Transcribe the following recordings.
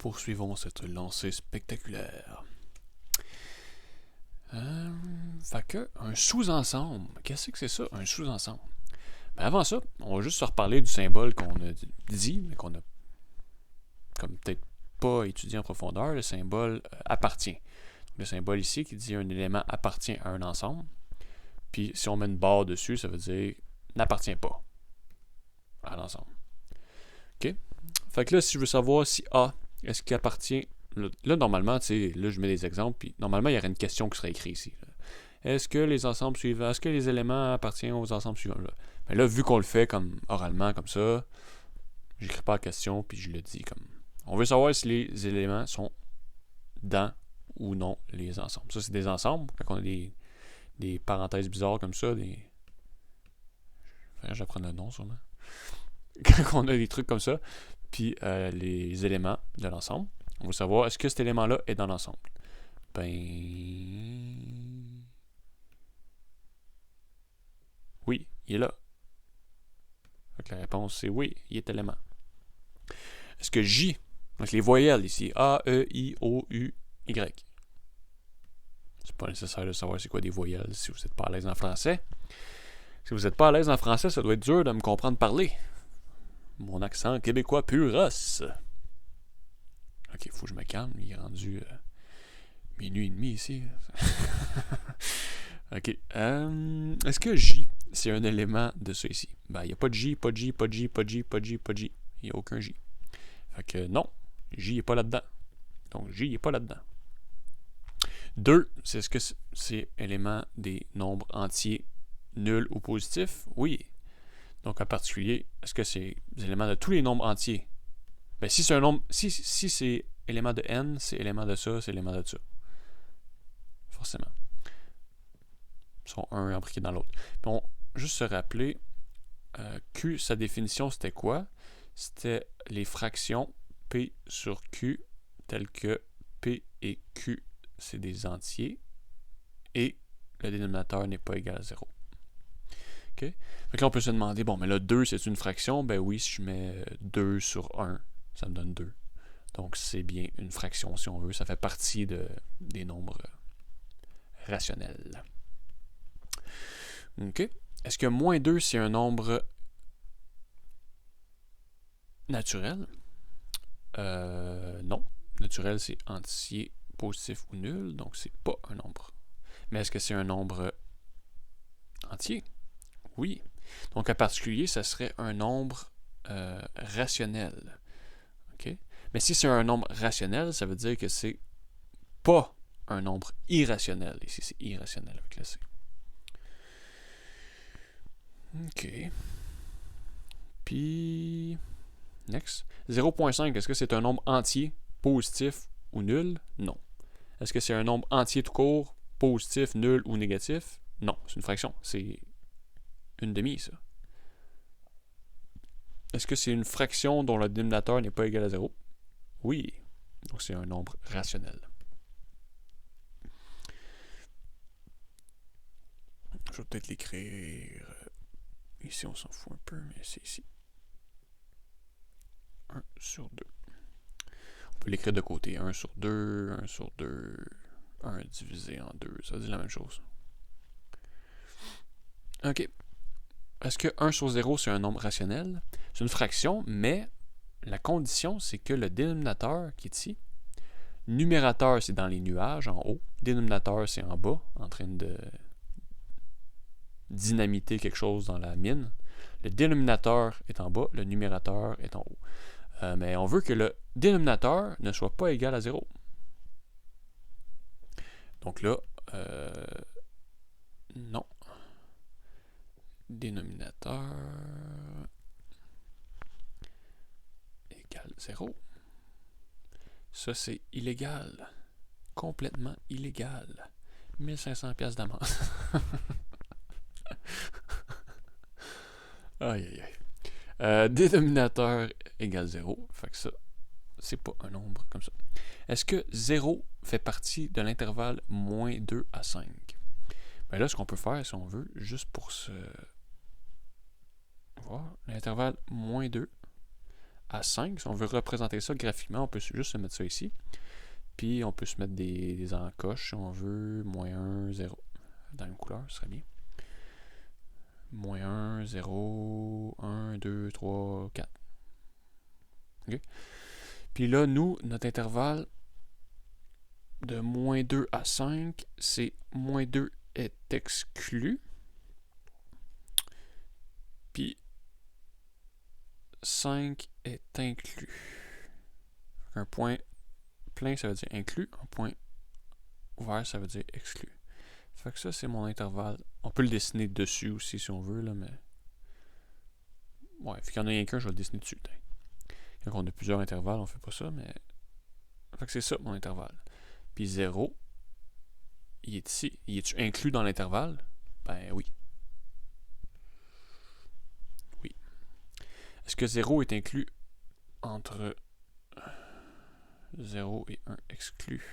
Poursuivons cette lancée spectaculaire. Fait que, un sous-ensemble. Qu'est-ce que c'est ça, un sous-ensemble? Ben avant ça, on va juste se reparler du symbole qu'on a dit, mais qu'on a comme peut-être pas étudié en profondeur, le symbole appartient. Le symbole ici qui dit un élément appartient à un ensemble. Puis si on met une barre dessus, ça veut dire n'appartient pas à l'ensemble. OK? Fait que là, si je veux savoir si A, est-ce qu'il appartient... Là, normalement, tu sais, là, je mets des exemples, puis normalement, il y aurait une question qui serait écrite ici. Est-ce que les ensembles suivants, est-ce que les éléments appartiennent aux ensembles suivants? Là? Mais là, vu qu'on le fait comme oralement, comme ça, j'écris pas la question, puis je le dis comme... On veut savoir si les éléments sont dans ou non les ensembles. Ça, c'est des ensembles. Quand on a des parenthèses bizarres comme ça, j'apprends le nom, sûrement. Quand on a des trucs comme ça, puis les éléments de l'ensemble, on veut savoir est-ce que cet élément-là est dans l'ensemble. Ben... Oui, il est là. Donc la réponse, c'est oui, il est élément. Est-ce que J, donc les voyelles ici, A, E, I, O, U, Y. C'est pas nécessaire de savoir c'est quoi des voyelles si vous n'êtes pas à l'aise en français. Si vous n'êtes pas à l'aise en français, ça doit être dur de me comprendre parler. Mon accent québécois puros. Ok, faut que je me calme, il est rendu minuit et demi ici. Ok. Est-ce que J, c'est un élément de ça ici? Ben, il n'y a pas de J, pas de J, pas de J, pas de J, pas de J, pas de J. Il n'y a aucun J. Fait que non, J n'est pas là-dedans. Donc J n'est pas là-dedans. 2, c'est est-ce que c'est élément des nombres entiers nuls ou positifs? Oui. Donc en particulier, est-ce que c'est des éléments de tous les nombres entiers? Ben, si c'est un nombre, si c'est élément de n, c'est élément de ça, c'est élément de ça. Forcément. Ils sont un imbriqués dans l'autre. Bon, juste se rappeler, Q, sa définition, c'était quoi? C'était les fractions P sur Q, telles que P et Q, c'est des entiers, et le dénominateur n'est pas égal à 0. Okay? Donc là, on peut se demander, bon, mais là, 2, c'est une fraction? Ben oui, si je mets 2 sur 1, ça me donne 2. Donc, c'est bien une fraction, si on veut. Ça fait partie des nombres rationnels. OK? Est-ce que moins 2, c'est un nombre naturel? Non. Naturel, c'est entier, positif ou nul, donc c'est pas un nombre. Mais est-ce que c'est un nombre entier? Oui. Donc, en particulier, ça serait un nombre rationnel. OK? Mais si c'est un nombre rationnel, ça veut dire que c'est pas un nombre irrationnel. Ici, c'est irrationnel avec le C. OK. Puis, next. 0.5, est-ce que c'est un nombre entier, positif ou nul? Non. Est-ce que c'est un nombre entier tout court, positif, nul ou négatif? Non, c'est une fraction. C'est une demi, ça. Est-ce que c'est une fraction dont le dénominateur n'est pas égal à 0? Oui. Donc, c'est un nombre rationnel. Je vais peut-être l'écrire. Ici, on s'en fout un peu, mais c'est ici. 1 sur 2. On peut l'écrire de côté. 1 sur 2, 1 sur 2, 1 divisé en 2. Ça dit la même chose. OK. Est-ce que 1 sur 0, c'est un nombre rationnel? C'est une fraction, mais la condition, c'est que le dénominateur qui est ici, numérateur, c'est dans les nuages, en haut. Dénominateur, c'est en bas, en train de dynamiter quelque chose dans la mine. Le dénominateur est en bas, le numérateur est en haut. Mais on veut que le dénominateur ne soit pas égal à 0. Donc là, non. Dénominateur égale 0. Ça, c'est illégal. Complètement illégal. 1500$ d'amende. Aïe, aïe, aïe. Dénominateur égale 0. Fait que ça, c'est pas un nombre comme ça. Est-ce que 0 fait partie de l'intervalle moins 2 à 5? Ben là, ce qu'on peut faire, si on veut, juste pour se voir, l'intervalle moins 2 à 5. Si on veut représenter ça graphiquement, on peut juste se mettre ça ici. Puis on peut se mettre des encoches si on veut. Moins 1, 0. Dans une couleur, ce serait bien. Moins 1, 0, 1, 2, 3, 4. OK? Puis là, nous, notre intervalle de moins 2 à 5, c'est moins 2 est exclu. Puis 5 est inclus. Un point plein, ça veut dire inclus. Un point ouvert, ça veut dire exclu. Fait que ça, c'est mon intervalle. On peut le dessiner dessus aussi si on veut, là, mais... Ouais, vu qu'il y en a rien qu'un, je vais le dessiner dessus. Quand on a plusieurs intervalles, on fait pas ça, mais... Fait que c'est ça, mon intervalle. Puis 0, il est ici. Il est-tu inclus dans l'intervalle? Ben oui. Oui. Est-ce que 0 est inclus entre 0 et 1 exclu?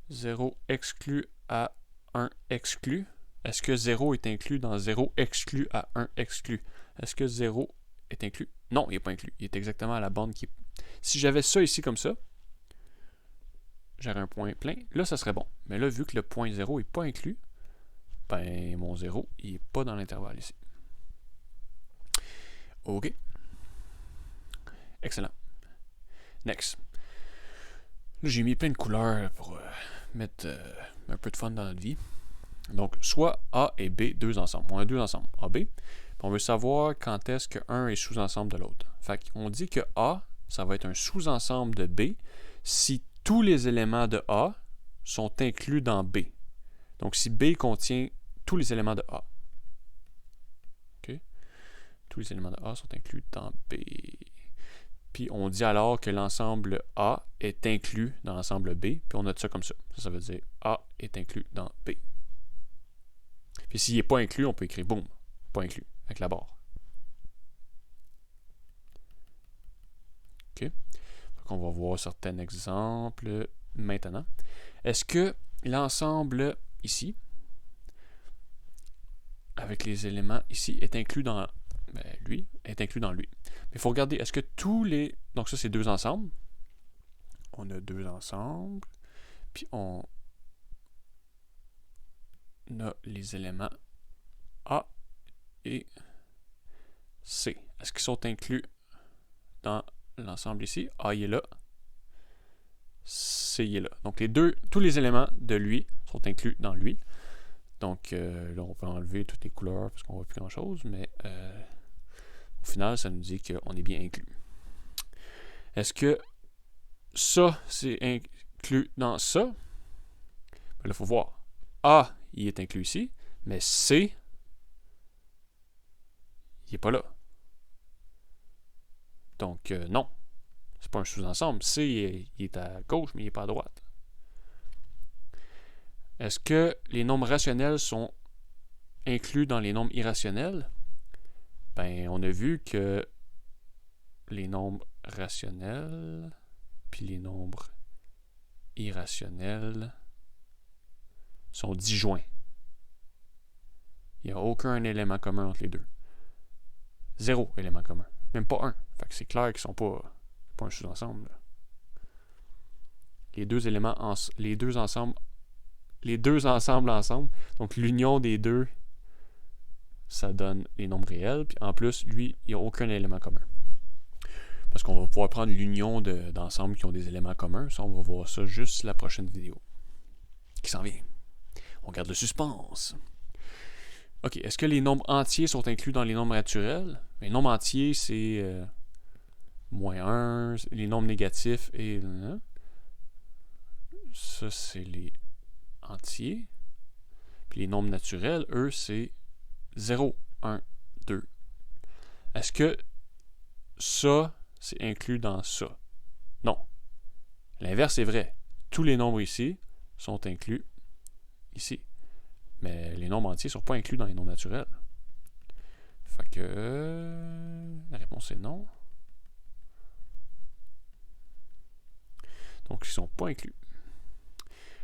0 exclu à 1 exclu. Est-ce que 0 est inclus dans 0 exclu à 1 exclu? Est-ce que 0 est inclus? Non, il n'est pas inclus. Il est exactement à la bande qui... Si j'avais ça ici comme ça, j'aurais un point plein. Là, ça serait bon. Mais là, vu que le point 0 n'est pas inclus, ben mon 0, il n'est pas dans l'intervalle ici. OK. Excellent. Next. Là, j'ai mis plein de couleurs pour mettre un peu de fun dans notre vie. Donc, soit A et B, deux ensemble. On a deux ensembles, A, B. Puis on veut savoir quand est-ce que un est sous-ensemble de l'autre. Fait qu'on dit que A, ça va être un sous-ensemble de B si tous les éléments de A sont inclus dans B. Donc, si B contient tous les éléments de A. OK? Tous les éléments de A sont inclus dans B. Puis on dit alors que l'ensemble A est inclus dans l'ensemble B. Puis on note ça comme ça. Ça veut dire A est inclus dans B. Puis s'il n'est pas inclus, on peut écrire boum, pas inclus, avec la barre. OK? Donc on va voir certains exemples maintenant. Est-ce que l'ensemble ici, avec les éléments ici, est inclus dans lui, est inclus dans lui. Mais il faut regarder, est-ce que tous les... Donc ça, c'est deux ensembles. On a deux ensembles. Puis on a les éléments A et C. Est-ce qu'ils sont inclus dans l'ensemble ici? A, il est là. C, il est là. Donc tous les éléments de lui sont inclus dans lui. Donc là, on peut enlever toutes les couleurs parce qu'on ne voit plus grand-chose, mais au final, ça nous dit qu'on est bien inclus. Est-ce que ça, c'est inclus dans ça? Ben là, il faut voir. A, il est inclus ici, mais C, il n'est pas là. Donc, non. C'est pas un sous-ensemble. C, il est à gauche, mais il n'est pas à droite. Est-ce que les nombres rationnels sont inclus dans les nombres irrationnels? Ben, on a vu que les nombres rationnels puis les nombres irrationnels sont disjoints. Il n'y a aucun élément commun entre les deux. Zéro élément commun. Même pas un. Fait que c'est clair qu'ils ne sont pas un sous-ensemble. Les deux éléments, les deux ensemble, donc l'union des deux, ça donne les nombres réels. Puis en plus, lui, il n'y a aucun élément commun. Parce qu'on va pouvoir prendre l'union d'ensembles qui ont des éléments communs. Ça, on va voir ça juste la prochaine vidéo qui s'en vient. On garde le suspense. OK. Est-ce que les nombres entiers sont inclus dans les nombres naturels? Les nombres entiers, c'est moins 1. Les nombres négatifs et... ça, c'est les entiers. Puis les nombres naturels, eux, c'est 0, 1, 2. Est-ce que ça, c'est inclus dans ça? Non. L'inverse est vrai. Tous les nombres ici sont inclus ici. Mais les nombres entiers ne sont pas inclus dans les nombres naturels. Fait que... la réponse est non. Donc, ils ne sont pas inclus.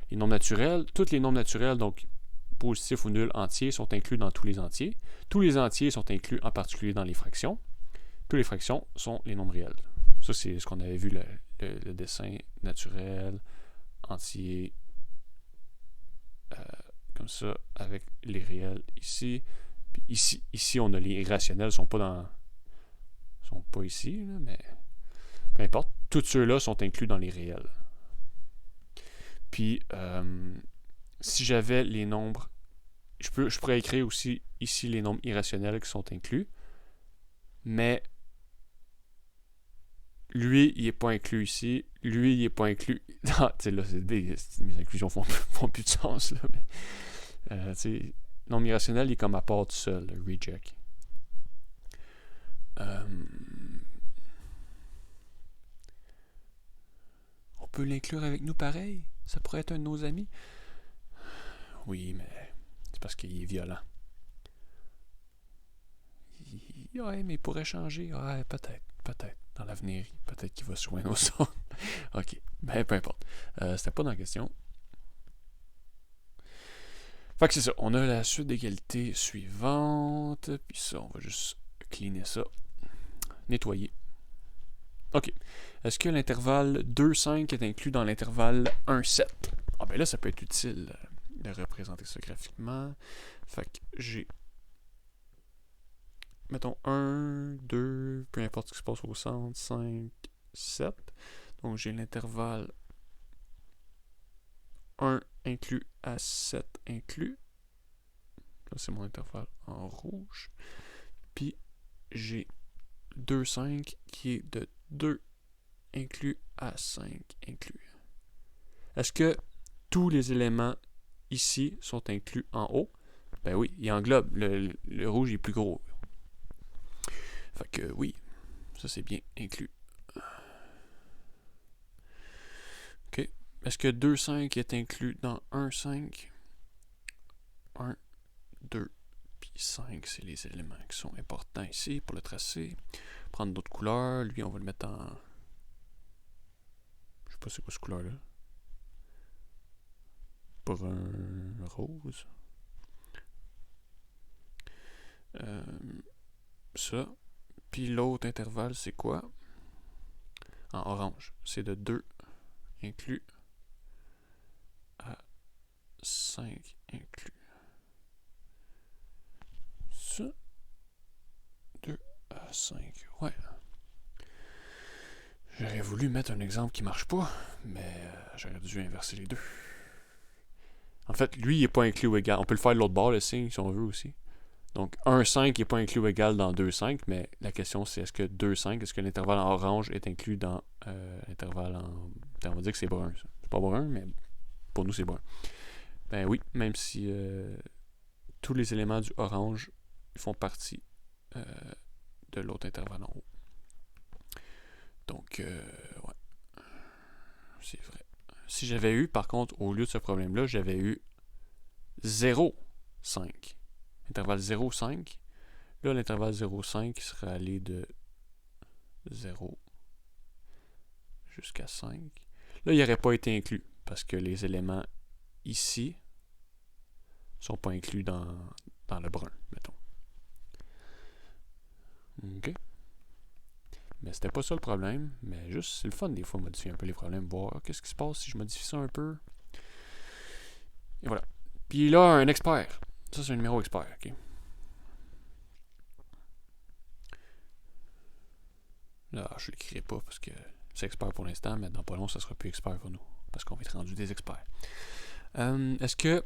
Les nombres naturels, tous les nombres naturels, donc positifs ou nuls entiers, sont inclus dans tous les entiers. Tous les entiers sont inclus en particulier dans les fractions. toutes les fractions sont les nombres réels. Ça, c'est ce qu'on avait vu, le dessin naturel, entier, comme ça, avec les réels ici. Puis ici, on a les irrationnels, sont pas ici, là, mais peu importe. Tous ceux-là sont inclus dans les réels. Puis, si j'avais les nombres, je pourrais écrire aussi ici les nombres irrationnels qui sont inclus, mais lui, il n'est pas inclus ici, lui, il n'est pas inclus. Ah, tu sais, là, mes inclusions font plus de sens, là, mais, tu sais, nombre irrationnel, il est comme à part tout seul, le reject. On peut l'inclure avec nous pareil. Ça pourrait être un de nos amis. Oui, mais c'est parce qu'il est violent. Ouais, mais il pourrait changer. Ouais, peut-être. Dans l'avenir, peut-être qu'il va se joindre au son. Ok, ben peu importe. C'était pas dans la question. Fait que c'est ça. On a la suite d'égalité suivante. Puis ça, on va juste cleaner ça. Nettoyer. Ok. Est-ce que l'intervalle 2,5 est inclus dans l'intervalle 1,7? Ah ben là, ça peut être utile de représenter ça graphiquement. Fait que j'ai, mettons, 1, 2, peu importe ce qui se passe au centre, 5, 7. Donc j'ai l'intervalle 1 inclus à 7 inclus. Là, c'est mon intervalle en rouge. Puis j'ai 2,5 qui est de 2 inclus à 5 inclus. Est-ce que tous les éléments ici sont inclus en haut? Ben oui, il englobe. Le rouge est plus gros. Fait que oui, ça c'est bien inclus. Ok. Est-ce que 2,5 est inclus dans 1,5? 1, 2, puis 5, c'est les éléments qui sont importants ici pour le tracé. Prendre d'autres couleurs. Lui, on va le mettre en... Je sais pas c'est quoi cette couleur-là. Brun, rose. Ça. Puis l'autre intervalle, c'est quoi? En orange. C'est de 2 inclus à 5 inclus. Ça. 2 à 5. Ouais. J'aurais voulu mettre un exemple qui marche pas, mais j'aurais dû inverser les deux. En fait, lui, il n'est pas inclus ou égal. On peut le faire de l'autre bord, le signe, si on veut aussi. Donc, 1,5 n'est pas inclus ou égal dans 2,5, mais la question, c'est est-ce que 2,5, est-ce que l'intervalle en orange est inclus dans l'intervalle en... On va dire que c'est brun, ça. C'est pas brun, mais pour nous, c'est brun. Ben oui, même si tous les éléments du orange font partie de l'autre intervalle en haut. Donc, ouais. C'est vrai. Si j'avais eu, par contre, au lieu de ce problème-là, j'avais eu 0,5. Intervalle 0,5. Là, l'intervalle 0,5 serait allé de 0 jusqu'à 5. Là, il n'aurait pas été inclus parce que les éléments ici sont pas inclus dans le brun, mettons. OK. Mais c'était pas ça le problème. Mais juste, c'est le fun des fois de modifier un peu les problèmes, voir qu'est-ce qui se passe si je modifie ça un peu. Et voilà. Puis là, un expert. Ça, c'est un numéro expert, ok. Là, je ne l'écrirai pas parce que c'est expert pour l'instant, mais dans pas long, ça sera plus expert pour nous. Parce qu'on va être rendu des experts. Est-ce que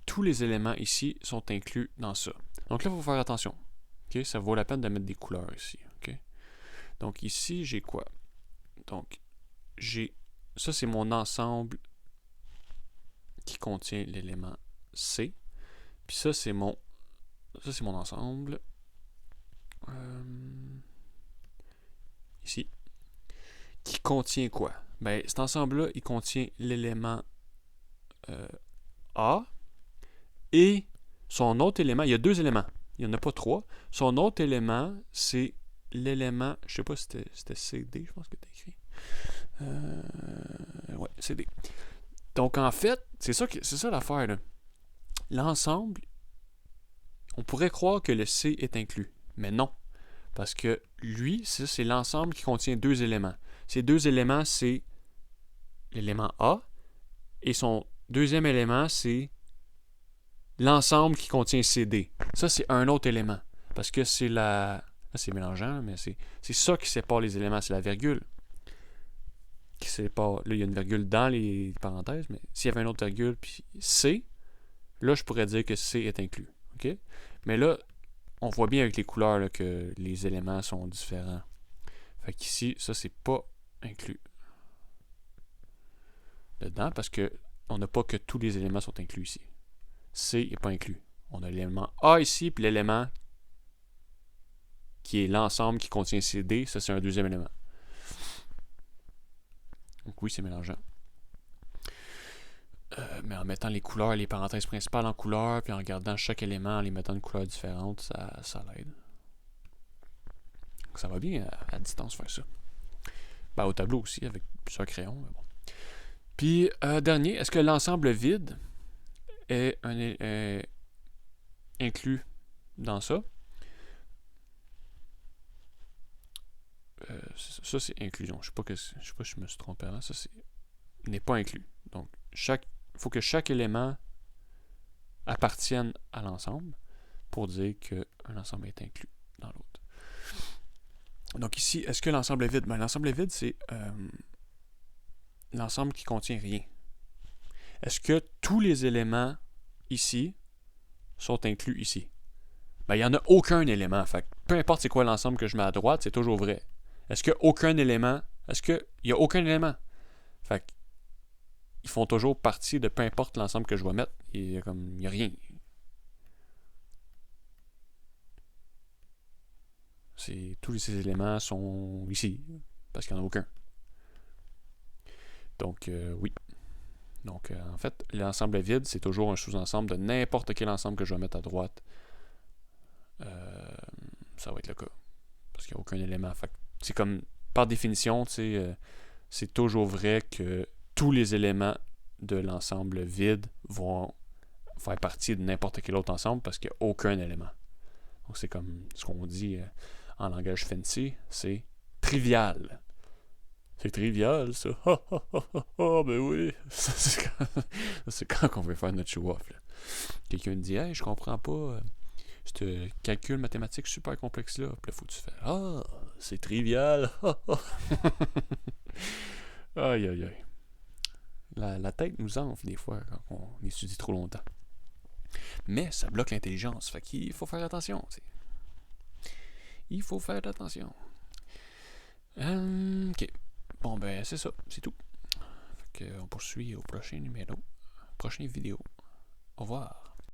tous les éléments ici sont inclus dans ça? Donc là, il faut faire attention. Okay? Ça vaut la peine de mettre des couleurs ici. Okay? Donc ici, j'ai quoi? Donc, j'ai... Ça, c'est mon ensemble qui contient l'élément C. Puis ça, c'est mon ensemble. Ici. Qui contient quoi? Ben, cet ensemble-là, il contient l'élément A et son autre élément. Il y a 2 éléments. Il n'y en a pas 3. Son autre élément, c'est l'élément... Je sais pas si c'était CD, je pense que tu as écrit. Ouais, CD. Donc, en fait, c'est ça l'affaire, là. L'ensemble, on pourrait croire que le C est inclus, mais non. Parce que lui, c'est l'ensemble qui contient deux éléments. Ces deux éléments, c'est l'élément A, et son deuxième élément, c'est l'ensemble qui contient CD. Ça, c'est un autre élément. Parce que c'est la... Là, c'est mélangeant, mais c'est ça qui sépare les éléments, c'est la virgule. Qui sépare... Là, il y a une virgule dans les parenthèses, mais s'il y avait une autre virgule, puis C, là, je pourrais dire que C est inclus. OK? Mais là, on voit bien avec les couleurs là, que les éléments sont différents. Fait qu'ici, ça, c'est pas inclus dedans, parce que on n'a pas que tous les éléments sont inclus ici. C n'est pas inclus. On a l'élément A ici, puis l'élément qui est l'ensemble qui contient CD, ça c'est un deuxième élément. Donc oui, c'est mélangeant. Mais en mettant les couleurs, les parenthèses principales en couleur, puis en regardant chaque élément, en les mettant une couleur différente, ça l'aide. Donc ça va bien à distance faire ça. Ben, au tableau aussi, avec plusieurs crayons. Mais bon. Puis, dernier, est-ce que l'ensemble vide est inclus dans ça? Ça, c'est inclusion. Je ne sais pas si je me suis trompé avant. Ça, n'est pas inclus. Donc, il faut que chaque élément appartienne à l'ensemble pour dire qu'un ensemble est inclus dans l'autre. Donc ici, est-ce que l'ensemble est vide? Ben, l'ensemble est vide, c'est l'ensemble qui contient rien. Est-ce que tous les éléments ici sont inclus ici? Ben, il n'y en a aucun élément. Fait peu importe c'est quoi l'ensemble que je mets à droite, c'est toujours vrai. Est-ce qu'il n'y a aucun élément? Est-ce qu'il n'y a aucun élément? Fait ils font toujours partie de peu importe l'ensemble que je vais mettre. Il n'y a rien. Tous ces éléments sont ici, parce qu'il n'y en a aucun. Donc, oui. Donc, en fait, l'ensemble vide, c'est toujours un sous-ensemble de n'importe quel ensemble que je vais mettre à droite. Ça va être le cas. Parce qu'il n'y a aucun élément. Fait c'est comme, par définition, c'est toujours vrai que tous les éléments de l'ensemble vide vont faire partie de n'importe quel autre ensemble parce qu'il n'y a aucun élément. Donc, c'est comme ce qu'on dit en langage fancy, c'est trivial. C'est trivial, ça. Ben oui. C'est quand on veut faire notre show-off. Quelqu'un dit, hey, je comprends pas ce calcul mathématique super complexe-là. Puis là, faut que tu fasses, ah, c'est trivial. Aïe, aïe, aïe. La tête nous enfle des fois quand on étudie trop longtemps. Mais ça bloque l'intelligence. Fait qu'il faut faire attention. T'sais. Il faut faire attention. Ok. Bon, ben, c'est ça. C'est tout. Fait qu'on poursuit au prochain numéro. Prochaine vidéo. Au revoir.